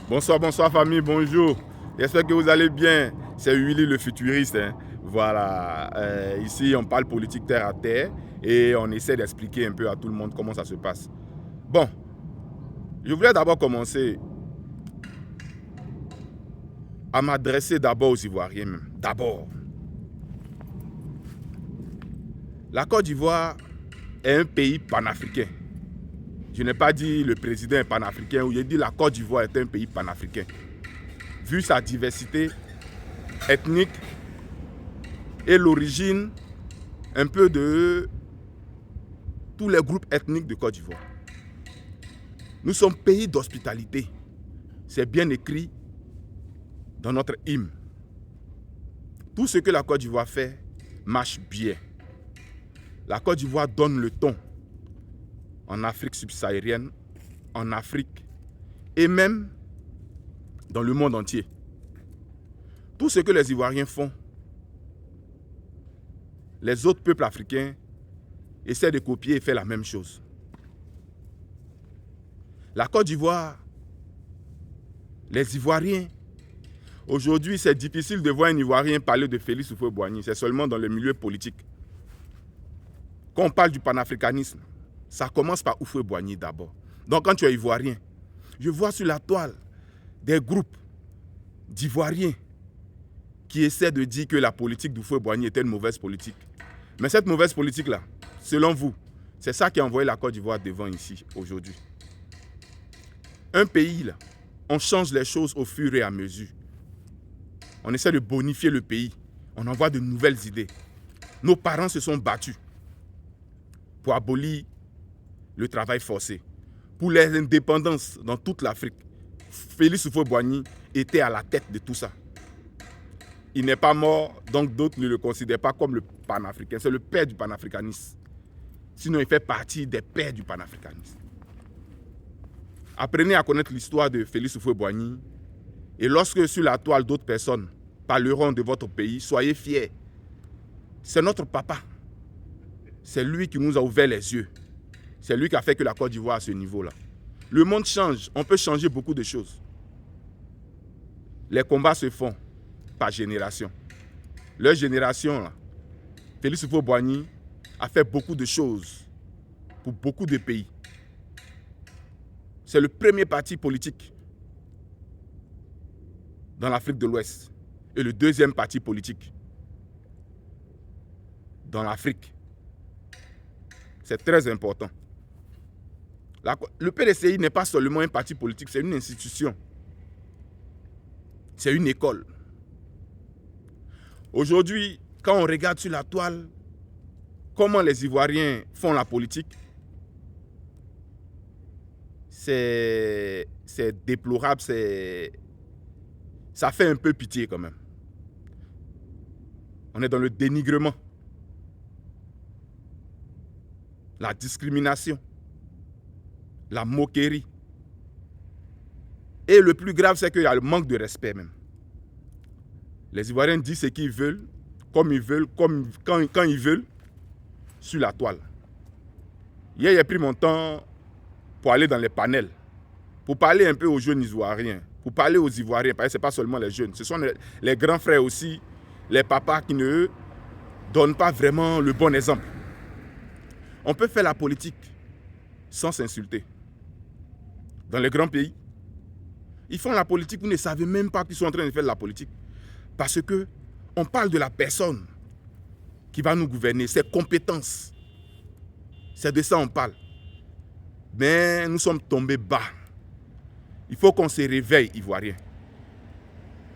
Bonsoir, bonsoir famille, bonjour. J'espère que vous allez bien. C'est Willy le futuriste. Voilà. Ici, on parle politique terre à terre et on essaie d'expliquer un peu à tout le monde comment ça se passe. Bon, je voulais d'abord commencer à m'adresser d'abord aux Ivoiriens même. D'abord. La Côte d'Ivoire est un pays panafricain. Je n'ai pas dit le président est panafricain, ou j'ai dit la Côte d'Ivoire est un pays panafricain. Vu sa diversité ethnique et l'origine un peu de tous les groupes ethniques de Côte d'Ivoire. Nous sommes pays d'hospitalité. C'est bien écrit dans notre hymne. Tout ce que la Côte d'Ivoire fait marche bien. La Côte d'Ivoire donne le ton en Afrique subsaharienne, en Afrique et même dans le monde entier. Tout ce que les Ivoiriens font, les autres peuples africains essaient de copier et faire la même chose. La Côte d'Ivoire, les Ivoiriens, aujourd'hui c'est difficile de voir un Ivoirien parler de Félix Houphouët-Boigny, c'est seulement dans le milieu politique. Quand on parle du panafricanisme, ça commence par Houphouët-Boigny d'abord. Donc quand tu es Ivoirien, je vois sur la toile des groupes d'Ivoiriens qui essaient de dire que la politique d'Houphouët-Boigny était une mauvaise politique. Mais cette mauvaise politique-là, selon vous, c'est ça qui a envoyé la Côte d'Ivoire devant ici, aujourd'hui. Un pays, là, on change les choses au fur et à mesure. On essaie de bonifier le pays. On envoie de nouvelles idées. Nos parents se sont battus pour abolir le travail forcé, pour les indépendances dans toute l'Afrique. Félix Houphouët-Boigny était à la tête de tout ça. Il n'est pas mort, donc d'autres ne le considèrent pas comme le panafricain. C'est le père du panafricanisme. Sinon, il fait partie des pères du panafricanisme. Apprenez à connaître l'histoire de Félix Houphouët-Boigny. Et lorsque sur la toile d'autres personnes parleront de votre pays, soyez fiers. C'est notre papa. C'est lui qui nous a ouvert les yeux. C'est lui qui a fait que la Côte d'Ivoire à ce niveau-là. Le monde change. On peut changer beaucoup de choses. Les combats se font par génération. Leur génération, là, Félix Houphouët-Boigny a fait beaucoup de choses pour beaucoup de pays. C'est le premier parti politique dans l'Afrique de l'Ouest et le deuxième parti politique dans l'Afrique. C'est très important. Le PDCI n'est pas seulement un parti politique, c'est une institution. C'est une école. Aujourd'hui, quand on regarde sur la toile comment les Ivoiriens font la politique, c'est déplorable, ça fait un peu pitié quand même. On est dans le dénigrement, la discrimination, la moquerie. Et le plus grave, c'est qu'il y a le manque de respect même. Les Ivoiriens disent ce qu'ils veulent, comme ils veulent, quand ils veulent, sur la toile. Hier, j'ai pris mon temps pour aller dans les panels, pour parler un peu aux jeunes Ivoiriens, pour parler aux Ivoiriens, parce que ce n'est pas seulement les jeunes, ce sont les grands frères aussi, les papas qui ne donnent pas vraiment le bon exemple. On peut faire la politique sans s'insulter. Dans les grands pays, ils font la politique, vous ne savez même pas qu'ils sont en train de faire de la politique. Parce qu'on parle de la personne qui va nous gouverner, ses compétences. C'est de ça qu'on parle. Mais nous sommes tombés bas. Il faut qu'on se réveille, Ivoiriens.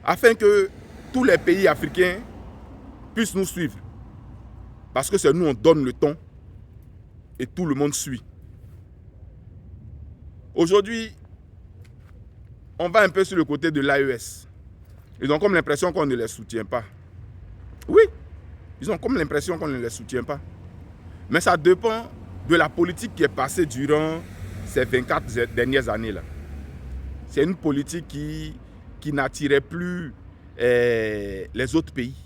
Afin que tous les pays africains puissent nous suivre. Parce que c'est nous, on donne le ton et tout le monde suit. Aujourd'hui, on va un peu sur le côté de l'AES. Ils ont comme l'impression qu'on ne les soutient pas. Oui, ils ont comme l'impression qu'on ne les soutient pas. Mais ça dépend de la politique qui est passée durant ces 24 dernières années-là. C'est une politique qui n'attirait plus les autres pays,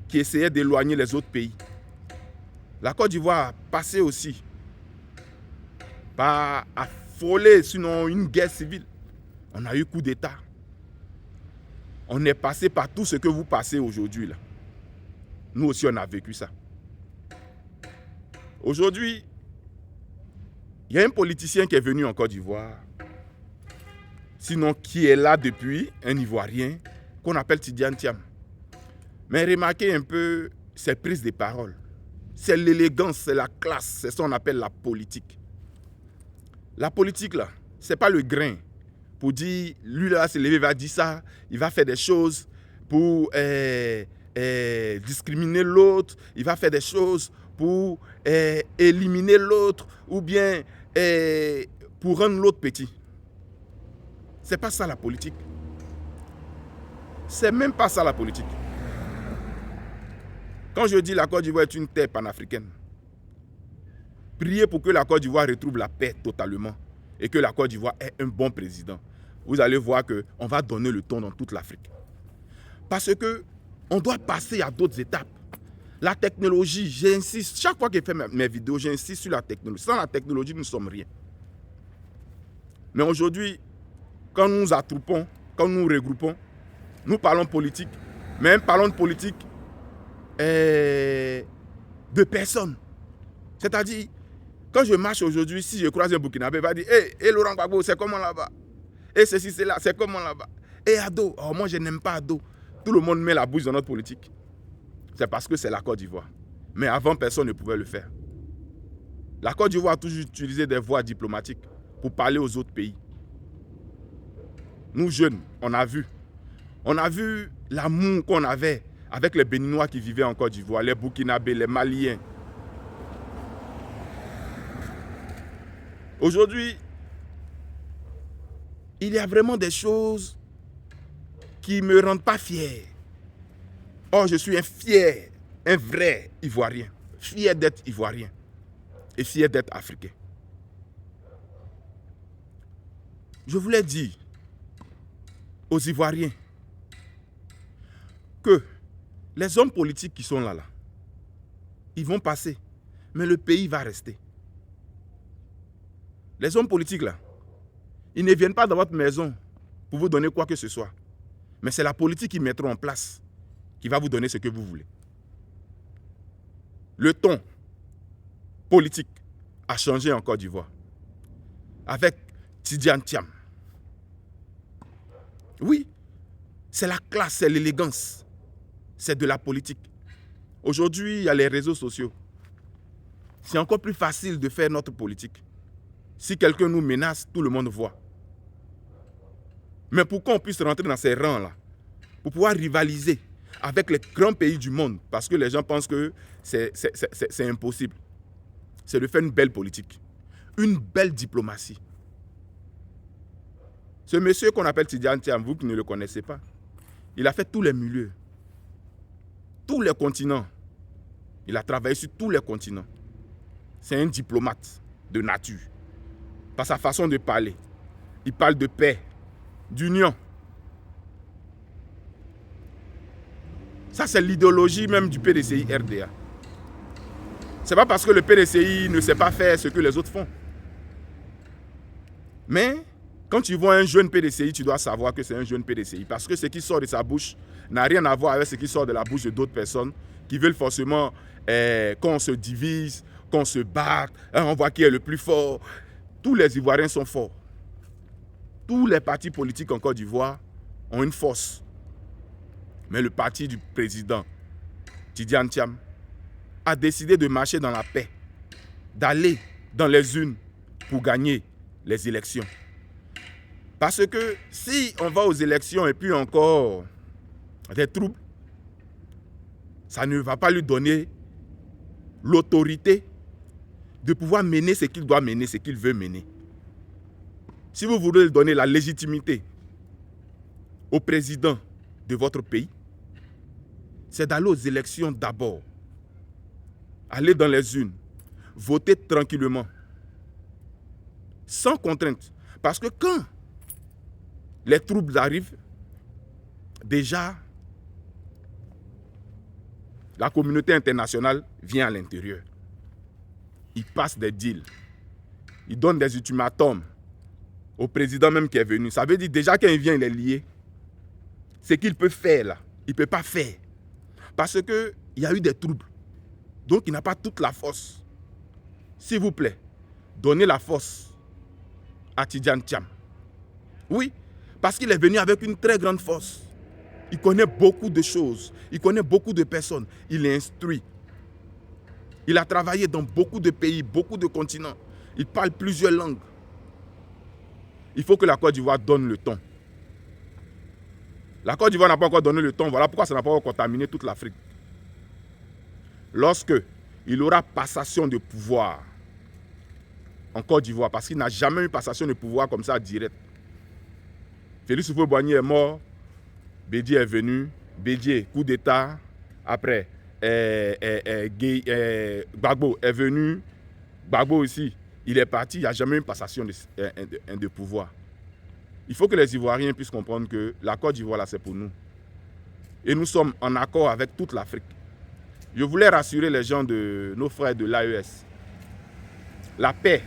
qui essayait d'éloigner les autres pays. La Côte d'Ivoire a passé aussi par affoler, sinon une guerre civile. On a eu coup d'État. On est passé par tout ce que vous passez aujourd'hui là. Nous aussi, on a vécu ça. Aujourd'hui, il y a un politicien qui est venu en Côte d'Ivoire, sinon qui est là depuis, un Ivoirien, qu'on appelle Tidjane Thiam. Mais remarquez un peu ses prises de parole. C'est l'élégance, c'est la classe, c'est ça qu'on appelle la politique. La politique, là, c'est pas le grain pour dire, lui là, se lever, il va dire ça, il va faire des choses pour discriminer l'autre, il va faire des choses pour éliminer l'autre ou bien pour rendre l'autre petit. C'est pas ça la politique. C'est même pas ça la politique. Quand je dis la Côte d'Ivoire est une terre panafricaine, priez pour que la Côte d'Ivoire retrouve la paix totalement et que la Côte d'Ivoire ait un bon président. Vous allez voir qu'on va donner le ton dans toute l'Afrique. Parce qu'on doit passer à d'autres étapes. La technologie, j'insiste, chaque fois que je fais mes vidéos, j'insiste sur la technologie. Sans la technologie, nous ne sommes rien. Mais aujourd'hui, quand nous nous attroupons, quand nous nous regroupons, nous parlons politique, mais parlons de politique de personnes. C'est-à-dire, quand je marche aujourd'hui, si je croise un Burkinabé, il va dire hey, Laurent Gbagbo, c'est comment là-bas? Et ceci, c'est là, c'est comment là-bas? Et Ado, oh, moi je n'aime pas Ado. Tout le monde met la bouche dans notre politique. C'est parce que c'est la Côte d'Ivoire. Mais avant, personne ne pouvait le faire. La Côte d'Ivoire a toujours utilisé des voies diplomatiques pour parler aux autres pays. Nous jeunes, on a vu l'amour qu'on avait avec les Béninois qui vivaient en Côte d'Ivoire, les Burkinabés, les Maliens. Aujourd'hui, il y a vraiment des choses qui ne me rendent pas fier. Or, je suis un vrai Ivoirien, fier d'être Ivoirien et fier d'être Africain. Je voulais dire aux Ivoiriens que les hommes politiques qui sont là, ils vont passer, mais le pays va rester. Les hommes politiques là, ils ne viennent pas dans votre maison pour vous donner quoi que ce soit. Mais c'est la politique qu'ils mettront en place qui va vous donner ce que vous voulez. Le ton politique a changé en Côte d'Ivoire. Avec Tidjane Thiam. Oui, c'est la classe, c'est l'élégance. C'est de la politique. Aujourd'hui, il y a les réseaux sociaux. C'est encore plus facile de faire notre politique. Si quelqu'un nous menace, tout le monde voit. Mais pour qu'on puisse rentrer dans ces rangs-là, pour pouvoir rivaliser avec les grands pays du monde, parce que les gens pensent que c'est impossible, c'est de faire une belle politique, une belle diplomatie. Ce monsieur qu'on appelle Tidjane Thiam, vous qui ne le connaissez pas, il a fait tous les milieux, tous les continents. Il a travaillé sur tous les continents. C'est un diplomate de nature. Par sa façon de parler, il parle de paix, d'union. Ça, c'est l'idéologie même du PDCI-RDA. Ce n'est pas parce que le PDCI ne sait pas faire ce que les autres font. Mais quand tu vois un jeune PDCI, tu dois savoir que c'est un jeune PDCI. Parce que ce qui sort de sa bouche n'a rien à voir avec ce qui sort de la bouche de d'autres personnes qui veulent forcément qu'on se divise, qu'on se batte, on voit qui est le plus fort. Tous les Ivoiriens sont forts. Tous les partis politiques en Côte d'Ivoire ont une force. Mais le parti du président, Tidjane Thiam, a décidé de marcher dans la paix, d'aller dans les urnes pour gagner les élections. Parce que si on va aux élections et puis encore des troubles, ça ne va pas lui donner l'autorité de pouvoir mener ce qu'il doit mener, ce qu'il veut mener. Si vous voulez donner la légitimité au président de votre pays, c'est d'aller aux élections d'abord. Aller dans les urnes, voter tranquillement, sans contrainte. Parce que quand les troubles arrivent, déjà, la communauté internationale vient à l'intérieur. Ils passent des deals. Ils donnent des ultimatums. au président même qui est venu. Ça veut dire déjà quand il vient, il est lié. Ce qu'il peut faire là, il ne peut pas faire. Parce qu'il y a eu des troubles. Donc il n'a pas toute la force. S'il vous plaît, donnez la force à Tidjane Thiam. Oui, parce qu'il est venu avec une très grande force. Il connaît beaucoup de choses. Il connaît beaucoup de personnes. Il est instruit. Il a travaillé dans beaucoup de pays, beaucoup de continents. Il parle plusieurs langues. Il faut que la Côte d'Ivoire donne le ton. La Côte d'Ivoire n'a pas encore donné le ton. Voilà pourquoi ça n'a pas encore contaminé toute l'Afrique. Lorsque il aura passation de pouvoir en Côte d'Ivoire, parce qu'il n'a jamais eu passation de pouvoir comme ça direct. Félix Houphouët-Boigny est mort, Bédié est venu, Bédié, coup d'État, après Gbagbo est venu, Gbagbo aussi, il est parti, il n'y a jamais eu passation de pouvoir. Il faut que les Ivoiriens puissent comprendre que la Côte d'Ivoire, là, c'est pour nous. Et nous sommes en accord avec toute l'Afrique. Je voulais rassurer les gens de nos frères de l'AES. La paix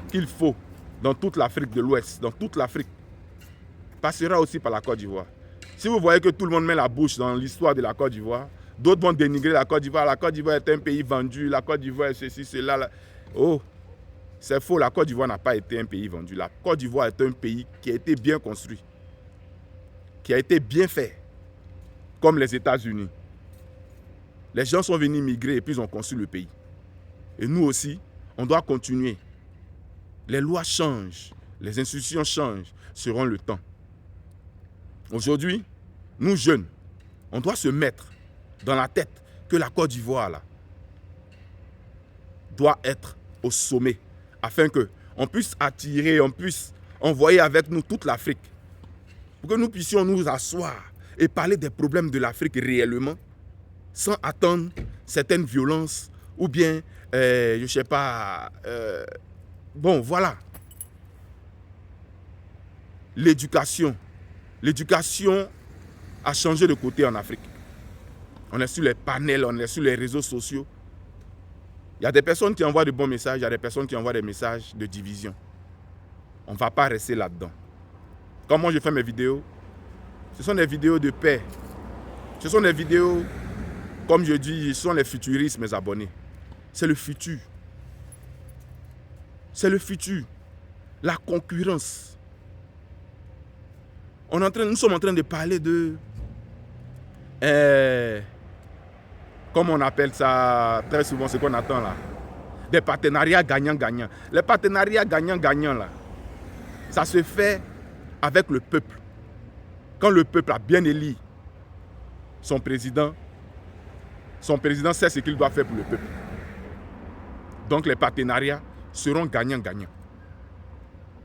qu'il faut dans toute l'Afrique de l'Ouest, dans toute l'Afrique, passera aussi par la Côte d'Ivoire. Si vous voyez que tout le monde met la bouche dans l'histoire de la Côte d'Ivoire, d'autres vont dénigrer la Côte d'Ivoire. La Côte d'Ivoire est un pays vendu, la Côte d'Ivoire est ceci, cela. Là. Oh, c'est faux, la Côte d'Ivoire n'a pas été un pays vendu. La Côte d'Ivoire est un pays qui a été bien construit, qui a été bien fait, comme les États-Unis. Les gens sont venus migrer et puis ils ont construit le pays. Et nous aussi, on doit continuer. Les lois changent, les institutions changent, seront le temps. Aujourd'hui, nous jeunes, on doit se mettre dans la tête que la Côte d'Ivoire là, doit être au sommet afin qu'on puisse attirer, on puisse envoyer avec nous toute l'Afrique pour que nous puissions nous asseoir et parler des problèmes de l'Afrique réellement sans attendre certaines violences ou bien, je ne sais pas, bon voilà. L'éducation a changé de côté en Afrique. On est sur les panels, on est sur les réseaux sociaux. Il y a des personnes qui envoient de bons messages, il y a des personnes qui envoient des messages de division. On ne va pas rester là-dedans. Comme moi je fais mes vidéos, ce sont des vidéos de paix. Ce sont des vidéos, comme je dis, ce sont les futuristes, mes abonnés. C'est le futur. C'est le futur. La concurrence. Nous sommes en train de parler de... comme on appelle ça très souvent, ce qu'on attend là. Des partenariats gagnants-gagnants. Les partenariats gagnants-gagnants là, ça se fait avec le peuple. Quand le peuple a bien élu son président sait ce qu'il doit faire pour le peuple. Donc les partenariats seront gagnants-gagnants.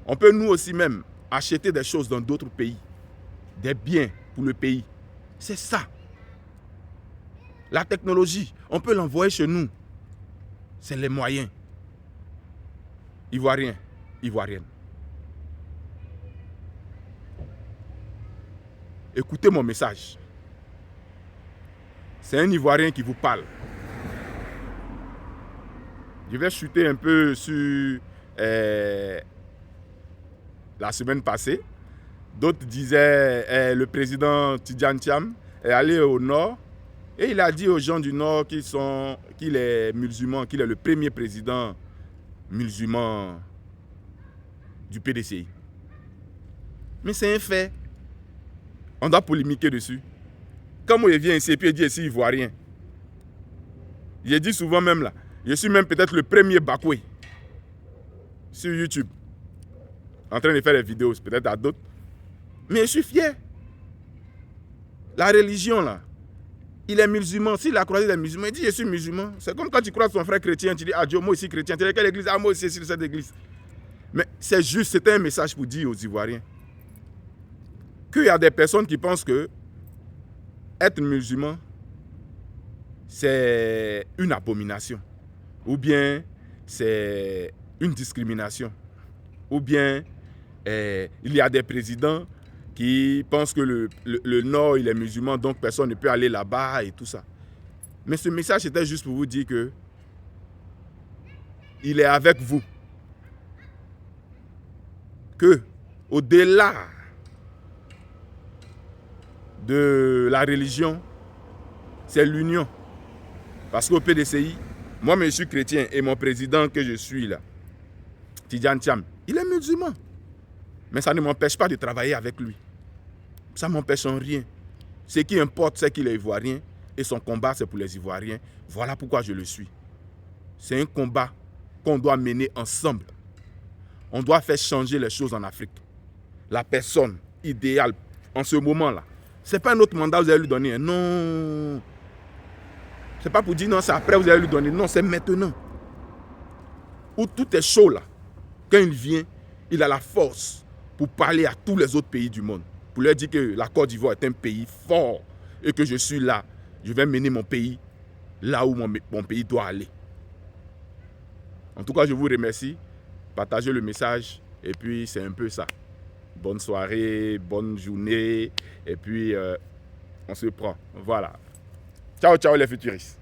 On peut nous aussi même acheter des choses dans d'autres pays, des biens pour le pays. C'est ça. La technologie, on peut l'envoyer chez nous. C'est les moyens. Ivoiriens, Ivoiriennes. Écoutez mon message. C'est un Ivoirien qui vous parle. Je vais chuter un peu sur la semaine passée. D'autres disaient le président Tidjane Thiam est allé au nord et il a dit aux gens du nord qu'il est musulman, qu'il est le premier président musulman du PDCI. Mais c'est un fait. On doit polémiquer dessus. Quand moi je viens ici et puis je dis ici ivoirien, je dis souvent même là, je suis même peut-être le premier Bakoué sur YouTube, en train de faire des vidéos, peut-être à d'autres. Mais je suis fier. La religion là, il est musulman. S'il a croisé des musulmans, il dit je suis musulman. C'est comme quand tu croises ton frère chrétien, tu dis ah Dieu, moi aussi chrétien. Tu dis quelle église? Ah moi aussi c'est cette église. Mais c'est juste, c'était un message pour dire aux Ivoiriens qu'il y a des personnes qui pensent que être musulman, c'est une abomination. Ou bien c'est une discrimination. Ou bien il y a des présidents qui pensent que le Nord, il est musulman, donc personne ne peut aller là-bas et tout ça. Mais ce message était juste pour vous dire que il est avec vous. que, au-delà de la religion, c'est l'union. Parce qu'au PDCI, moi, je suis chrétien et mon président que je suis là, Tidjane Thiam, il est musulman. Mais ça ne m'empêche pas de travailler avec lui. Ça ne m'empêche en rien. Ce qui importe, c'est qu'il est ivoirien et son combat, c'est pour les Ivoiriens. Voilà pourquoi je le suis. C'est un combat qu'on doit mener ensemble. On doit faire changer les choses en Afrique. La personne idéale en ce moment-là, ce n'est pas un autre mandat que vous allez lui donner. Non. Ce n'est pas pour dire non, c'est après que vous allez lui donner. Non, c'est maintenant. Où tout est chaud là. Quand il vient, il a la force pour parler à tous les autres pays du monde. Pour leur dire que la Côte d'Ivoire est un pays fort et que je suis là. Je vais mener mon pays là où mon pays doit aller. En tout cas, je vous remercie. Partagez le message. Et puis, c'est un peu ça. Bonne soirée, bonne journée. Et puis, on se prend. Voilà. Ciao, ciao les futuristes.